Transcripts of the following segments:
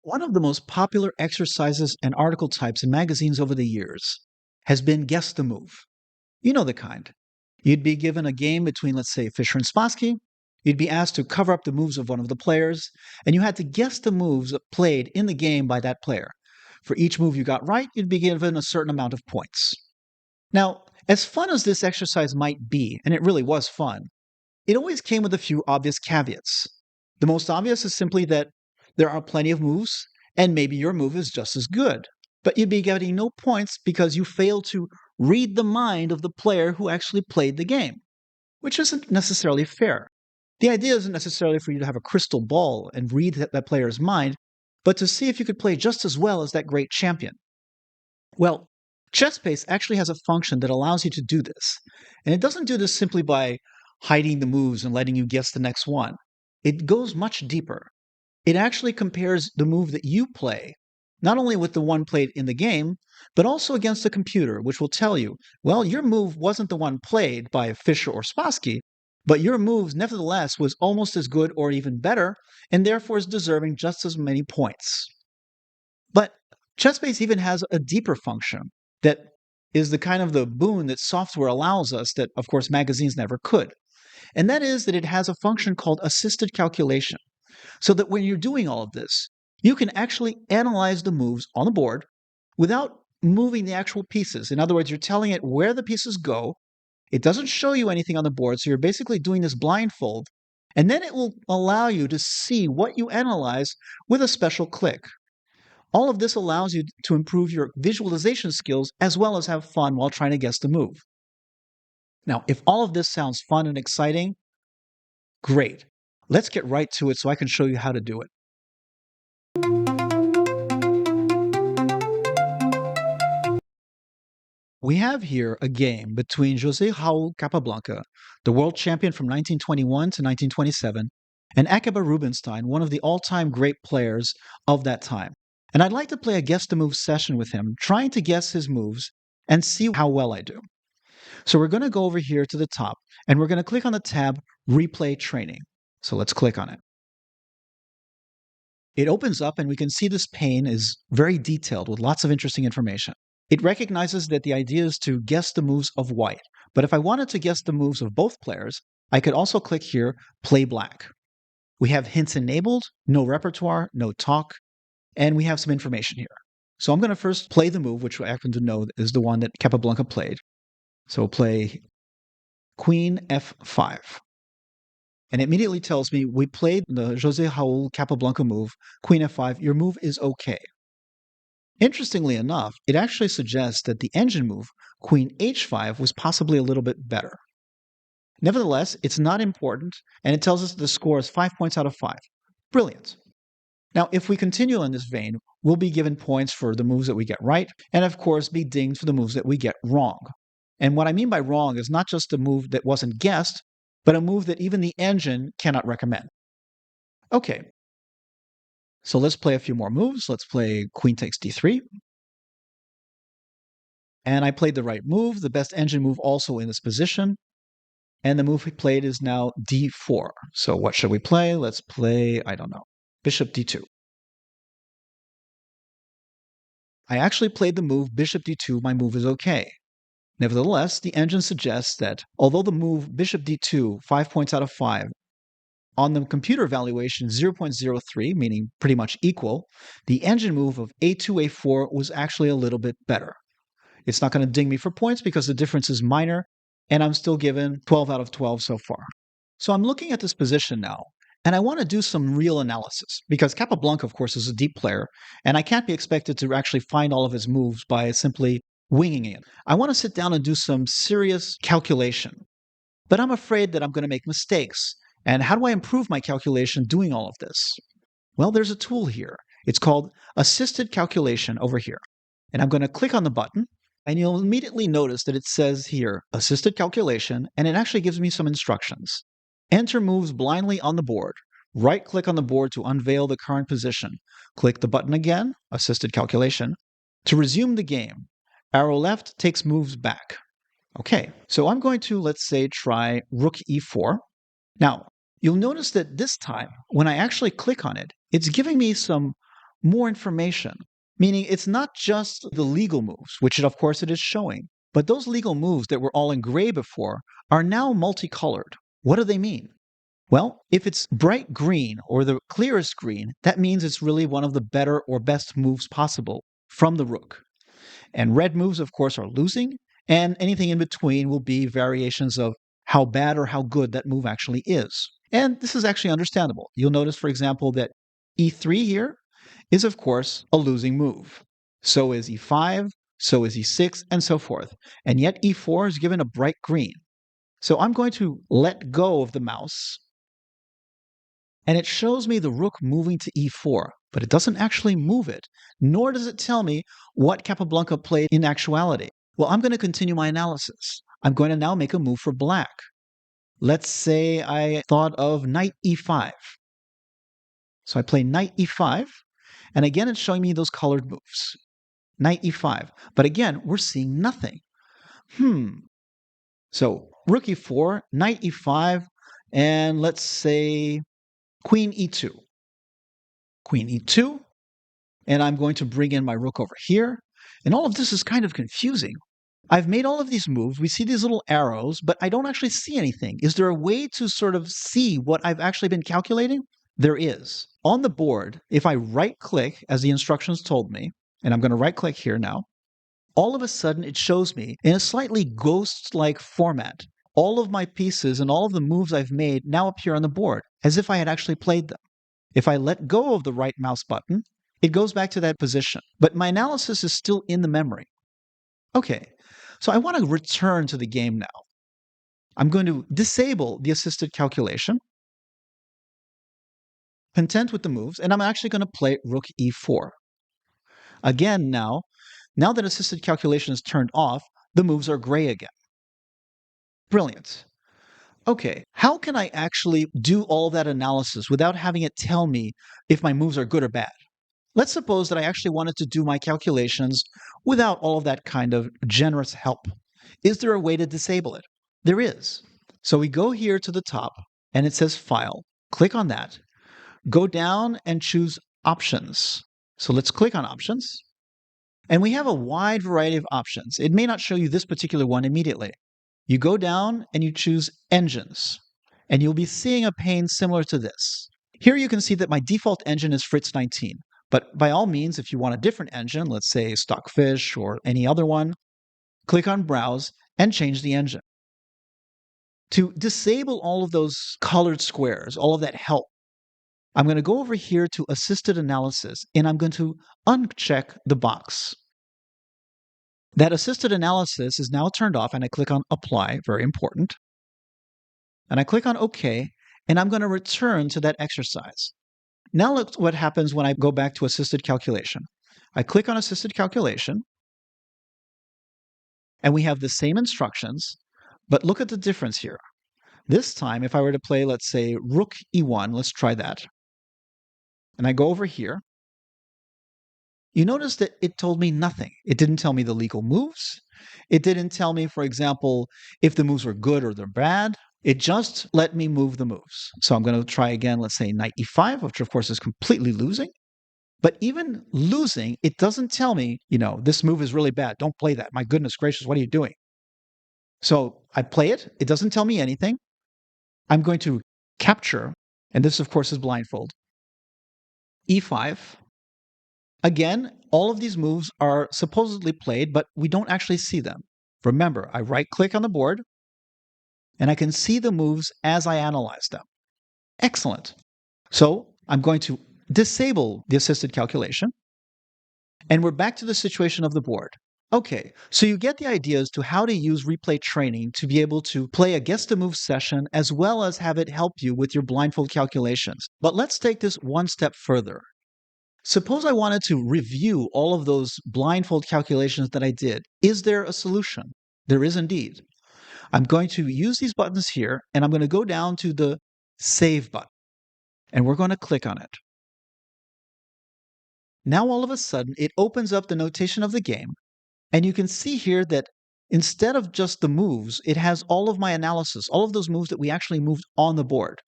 One of the most popular exercises and article types in magazines over the years has been guess the move. You know the kind. You'd be given a game between, let's say, Fischer and Spassky. You'd be asked to cover up the moves of one of the players, and you had to guess the moves played in the game by that player. For each move you got right, you'd be given a certain amount of points. Now, as fun as this exercise might be, and it really was fun, it always came with a few obvious caveats. The most obvious is simply that there are plenty of moves, and maybe your move is just as good. But you'd be getting no points because you failed to read the mind of the player who actually played the game, which isn't necessarily fair. The idea isn't necessarily for you to have a crystal ball and read that player's mind, but to see if you could play just as well as that great champion. Well, ChessBase actually has a function that allows you to do this, and it doesn't do this simply by hiding the moves and letting you guess the next one. It goes much deeper. It actually compares the move that you play, not only with the one played in the game, but also against the computer, which will tell you, well, your move wasn't the one played by Fischer or Spassky, but your move nevertheless was almost as good or even better, and therefore is deserving just as many points. But ChessBase even has a deeper function that is the kind of the boon that software allows us that, of course, magazines never could. And that is that it has a function called assisted calculation. So that when you're doing all of this, you can actually analyze the moves on the board without moving the actual pieces. In other words, you're telling it where the pieces go. It doesn't show you anything on the board, so you're basically doing this blindfold. And then it will allow you to see what you analyze with a special click. All of this allows you to improve your visualization skills as well as have fun while trying to guess the move. Now, if all of this sounds fun and exciting, great. Let's get right to it so I can show you how to do it. We have here a game between José Raul Capablanca, the world champion from 1921 to 1927, and Akiba Rubinstein, one of the all-time great players of that time. And I'd like to play a guess the move session with him, trying to guess his moves and see how well I do. So we're going to go over here to the top, and we're going to click on the tab Replay Training. So let's click on it. It opens up, and we can see this pane is very detailed with lots of interesting information. It recognizes that the idea is to guess the moves of white. But if I wanted to guess the moves of both players, I could also click here, Play Black. We have hints enabled, no repertoire, no talk, and we have some information here. So I'm going to first play the move, which I happen to know is the one that Capablanca played. So play Queen F5. And it immediately tells me, we played the José Raul Capablanca move, Queen F5, your move is okay. Interestingly enough, it actually suggests that the engine move, Queen H5, was possibly a little bit better. Nevertheless, it's not important, and it tells us that the score is 5 points out of 5. Brilliant. Now, if we continue in this vein, we'll be given points for the moves that we get right, and of course be dinged for the moves that we get wrong. And what I mean by wrong is not just a move that wasn't guessed, but a move that even the engine cannot recommend. Okay, so let's play a few more moves. Let's play Queen takes D3. And I played the right move, the best engine move also in this position. And the move we played is now D4. So what should we play? Let's play, I don't know, Bishop D2. I actually played the move Bishop D2, my move is okay. Nevertheless, the engine suggests that although the move Bishop D2, 5 points out of 5, on the computer evaluation 0.03, meaning pretty much equal, the engine move of A2, A4 was actually a little bit better. It's not going to ding me for points because the difference is minor, and I'm still given 12 out of 12 so far. So I'm looking at this position now, and I want to do some real analysis, because Capablanca, of course, is a deep player, and I can't be expected to actually find all of his moves by simply winging it. I want to sit down and do some serious calculation, but I'm afraid that I'm going to make mistakes. And how do I improve my calculation doing all of this? Well, there's a tool here. It's called Assisted Calculation over here. And I'm going to click on the button, and you'll immediately notice that it says here, Assisted Calculation, and it actually gives me some instructions. Enter moves blindly on the board. Right-click on the board to unveil the current position. Click the button again, Assisted Calculation. To resume the game, arrow left takes moves back. Okay, so I'm going to, let's say, try Rook E4. Now, you'll notice that this time, when I actually click on it, it's giving me some more information, meaning it's not just the legal moves, which of course it is showing, but those legal moves that were all in gray before are now multicolored. What do they mean? Well, if it's bright green or the clearest green, that means it's really one of the better or best moves possible from the rook. And red moves, of course, are losing, and anything in between will be variations of how bad or how good that move actually is. And this is actually understandable. You'll notice, for example, that e3 here is, of course, a losing move. So is e5, so is e6, and so forth. And yet e4 is given a bright green. So I'm going to let go of the mouse, and it shows me the rook moving to e4, but it doesn't actually move it, nor does it tell me what Capablanca played in actuality. Well, I'm going to continue my analysis. I'm going to now make a move for black. Let's say I thought of knight e5. So I play knight e5, and again it's showing me those colored moves. Knight e5. But again, we're seeing nothing. So rook e4, knight e5, and let's say queen e2. Queen e2, and I'm going to bring in my rook over here. And all of this is kind of confusing. I've made all of these moves. We see these little arrows, but I don't actually see anything. Is there a way to sort of see what I've actually been calculating? There is. On the board, if I right-click, as the instructions told me, and I'm going to right-click here now, all of a sudden it shows me in a slightly ghost-like format. All of my pieces and all of the moves I've made now appear on the board, as if I had actually played them. If I let go of the right mouse button, it goes back to that position. But my analysis is still in the memory. Okay, so I want to return to the game now. I'm going to disable the assisted calculation, content with the moves, and I'm actually going to play rook e4. Again, now that assisted calculation is turned off, the moves are gray again. Brilliant. Okay, how can I actually do all that analysis without having it tell me if my moves are good or bad? Let's suppose that I actually wanted to do my calculations without all of that kind of generous help. Is there a way to disable it? There is. So we go here to the top, and it says File. Click on that. Go down and choose Options. So let's click on Options. And we have a wide variety of options. It may not show you this particular one immediately. You go down and you choose Engines, and you'll be seeing a pane similar to this. Here you can see that my default engine is Fritz 19. But by all means, if you want a different engine, let's say Stockfish or any other one, click on Browse and change the engine. To disable all of those colored squares, all of that help, I'm going to go over here to Assisted Analysis, and I'm going to uncheck the box. That assisted analysis is now turned off, and I click on Apply, very important. And I click on OK, and I'm going to return to that exercise. Now look what happens when I go back to assisted calculation. I click on assisted calculation, and we have the same instructions, but look at the difference here. This time, if I were to play, let's say, rook e1, let's try that. And I go over here. You notice that it told me nothing. It didn't tell me the legal moves. It didn't tell me, for example, if the moves were good or they're bad. It just let me move the moves. So I'm going to try again, let's say knight e5, which of course is completely losing. But even losing, it doesn't tell me, this move is really bad. Don't play that. My goodness gracious, what are you doing? So I play it. It doesn't tell me anything. I'm going to capture, and this of course is blindfold, e5. Again, all of these moves are supposedly played, but we don't actually see them. Remember, I right-click on the board, and I can see the moves as I analyze them. Excellent. So I'm going to disable the assisted calculation, and we're back to the situation of the board. Okay, so you get the idea as to how to use replay training to be able to play a guess the move session as well as have it help you with your blindfold calculations. But let's take this one step further. Suppose I wanted to review all of those blindfold calculations that I did. Is there a solution? There is indeed. I'm going to use these buttons here, and I'm going to go down to the Save button, and we're going to click on it. Now all of a sudden, it opens up the notation of the game, and you can see here that instead of just the moves, it has all of my analysis, all of those moves that we actually moved on the board.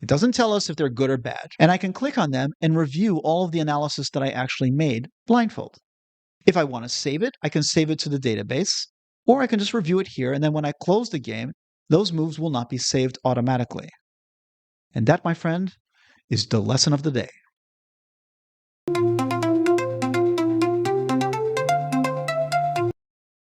It doesn't tell us if they're good or bad. And I can click on them and review all of the analysis that I actually made blindfold. If I want to save it, I can save it to the database, or I can just review it here, and then when I close the game, those moves will not be saved automatically. And that, my friend, is the lesson of the day.